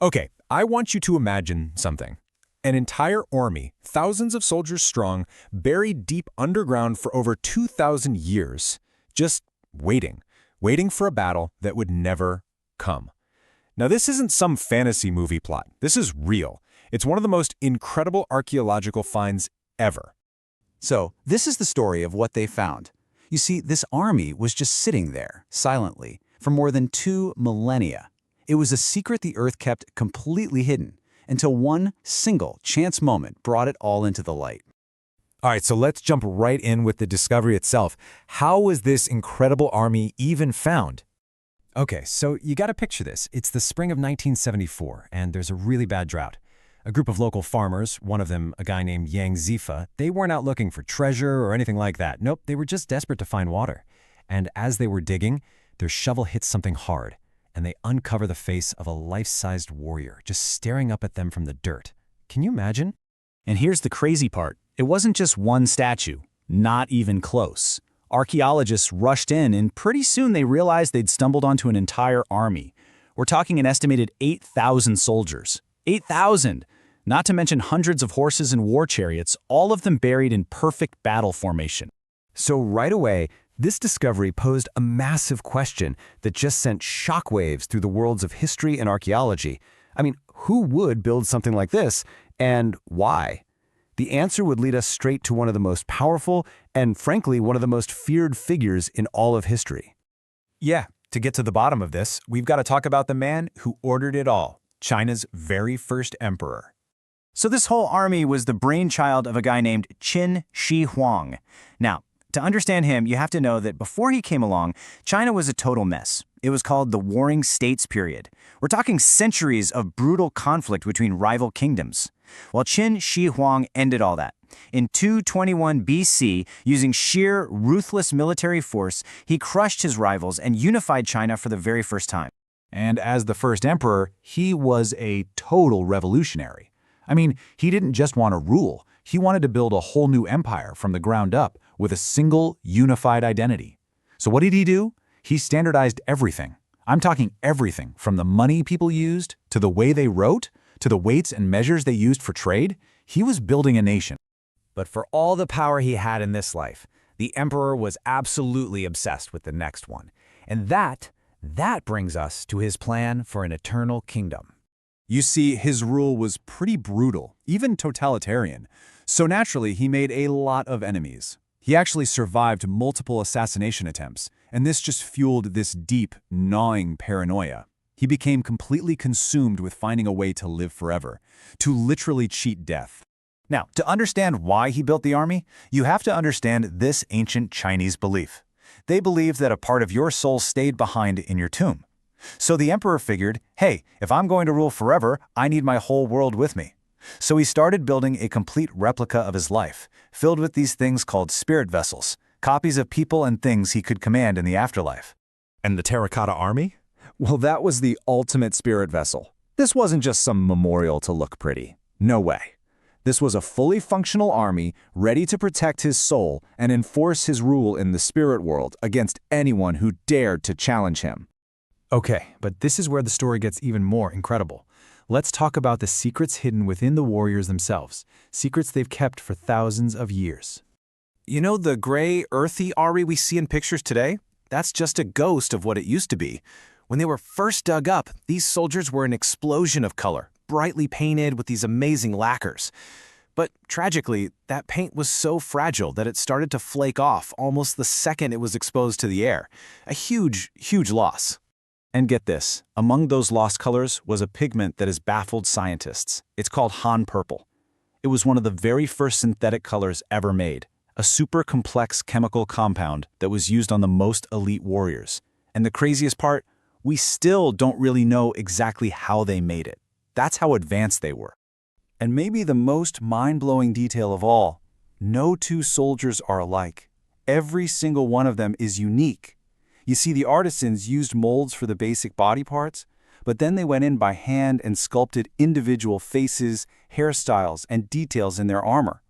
Okay, I want you to imagine something. An entire army, thousands of soldiers strong, buried deep underground for over 2,000 years, just waiting for a battle that would never come. Now, this isn't some fantasy movie plot. This is real. It's one of the most incredible archaeological finds ever. So, this is the story of what they found. You see, this army was just sitting there, silently, for more than 2 millennia. It was a secret the Earth kept completely hidden, until one single chance moment brought it all into the light. All right, so let's jump right in with the discovery itself. How was this incredible army even found? Okay, so you gotta picture this. It's the spring of 1974, and there's a really bad drought. A group of local farmers, one of them a guy named Yang Zifa, they weren't out looking for treasure or anything like that. Nope, they were just desperate to find water. And as they were digging, their shovel hits something hard, and they uncover the face of a life-sized warrior just staring up at them from the dirt. Can you imagine? And here's the crazy part. It wasn't just one statue, not even close. Archaeologists rushed in, and pretty soon they realized they'd stumbled onto an entire army. We're talking an estimated 8,000 soldiers. 8,000! Not to mention hundreds of horses and war chariots, all of them buried in perfect battle formation. So right away, this discovery posed a massive question that just sent shockwaves through the worlds of history and archaeology. I mean, who would build something like this, and why? The answer would lead us straight to one of the most powerful and, frankly, one of the most feared figures in all of history. Yeah, to get to the bottom of this, we've got to talk about the man who ordered it all, China's very first emperor. So this whole army was the brainchild of a guy named Qin Shi Huang. Now, to understand him, you have to know that before he came along, China was a total mess. It was called the Warring States period. We're talking centuries of brutal conflict between rival kingdoms. Well, Qin Shi Huang ended all that. In 221 BC, using sheer, ruthless military force, he crushed his rivals and unified China for the very first time. And as the first emperor, he was a total revolutionary. I mean, he didn't just want to rule. He wanted to build a whole new empire from the ground up with a single, unified identity. So what did he do? He standardized everything. I'm talking everything from the money people used, to the way they wrote, to the weights and measures they used for trade. He was building a nation. But for all the power he had in this life, the emperor was absolutely obsessed with the next one. And that brings us to his plan for an eternal kingdom. You see, his rule was pretty brutal, even totalitarian, so naturally he made a lot of enemies. He actually survived multiple assassination attempts, and this just fueled this deep, gnawing paranoia. He became completely consumed with finding a way to live forever, to literally cheat death. Now, to understand why he built the army, you have to understand this ancient Chinese belief. They believed that a part of your soul stayed behind in your tomb. So the emperor figured, hey, if I'm going to rule forever, I need my whole world with me. So he started building a complete replica of his life, filled with these things called spirit vessels, copies of people and things he could command in the afterlife. And the Terracotta Army? Well, that was the ultimate spirit vessel. This wasn't just some memorial to look pretty. No way. This was a fully functional army ready to protect his soul and enforce his rule in the spirit world against anyone who dared to challenge him. Okay, but this is where the story gets even more incredible. Let's talk about the secrets hidden within the warriors themselves, secrets they've kept for thousands of years. You know the gray, earthy army we see in pictures today? That's just a ghost of what it used to be. When they were first dug up, these soldiers were an explosion of color, brightly painted with these amazing lacquers. But tragically, that paint was so fragile that it started to flake off almost the second it was exposed to the air. A huge, huge loss. And get this, among those lost colors was a pigment that has baffled scientists. It's called Han purple. It was one of the very first synthetic colors ever made, a super complex chemical compound that was used on the most elite warriors. And the craziest part, we still don't really know exactly how they made it. That's how advanced they were. And maybe the most mind-blowing detail of all, no two soldiers are alike. Every single one of them is unique. You see, the artisans used molds for the basic body parts, but then they went in by hand and sculpted individual faces, hairstyles, and details in their armor.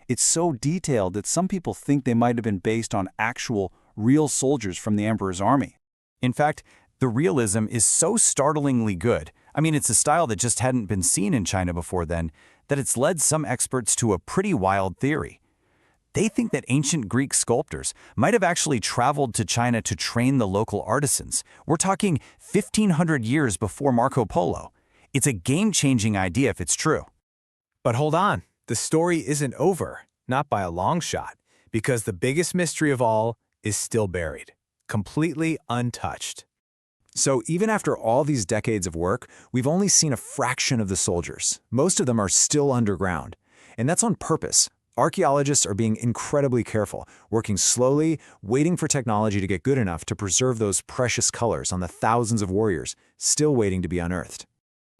It's so detailed that some people think they might have been based on actual, real soldiers from the emperor's army. In fact, the realism is so startlingly good, I mean, it's a style that just hadn't been seen in China before then, that it's led some experts to a pretty wild theory. They think that ancient Greek sculptors might have actually traveled to China to train the local artisans. We're talking 1,500 years before Marco Polo. It's a game-changing idea if it's true. But hold on, the story isn't over, not by a long shot, because the biggest mystery of all is still buried, completely untouched. So even after all these decades of work, we've only seen a fraction of the soldiers. Most of them are still underground. And that's on purpose. Archaeologists are being incredibly careful, working slowly, waiting for technology to get good enough to preserve those precious colors on the thousands of warriors still waiting to be unearthed.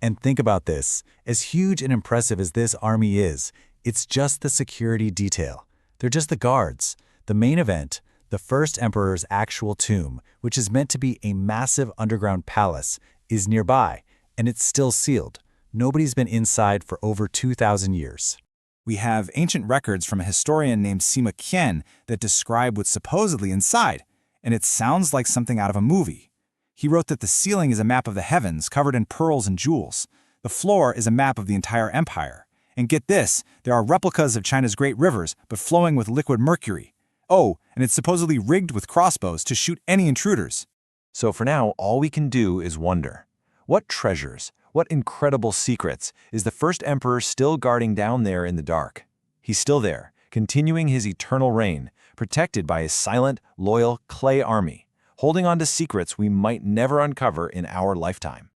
And think about this. As huge and impressive as this army is, it's just the security detail. They're just the guards. The main event, the first emperor's actual tomb, which is meant to be a massive underground palace, is nearby, and it's still sealed. Nobody's been inside for over 2,000 years. We have ancient records from a historian named Sima Qian that describe what's supposedly inside, and it sounds like something out of a movie. He wrote that the ceiling is a map of the heavens covered in pearls and jewels. The floor is a map of the entire empire. And get this, there are replicas of China's great rivers, but flowing with liquid mercury. Oh, and it's supposedly rigged with crossbows to shoot any intruders. So for now, all we can do is wonder. What treasures, what incredible secrets is the first emperor still guarding down there in the dark? He's still there, continuing his eternal reign, protected by his silent, loyal clay army, holding on to secrets we might never uncover in our lifetime.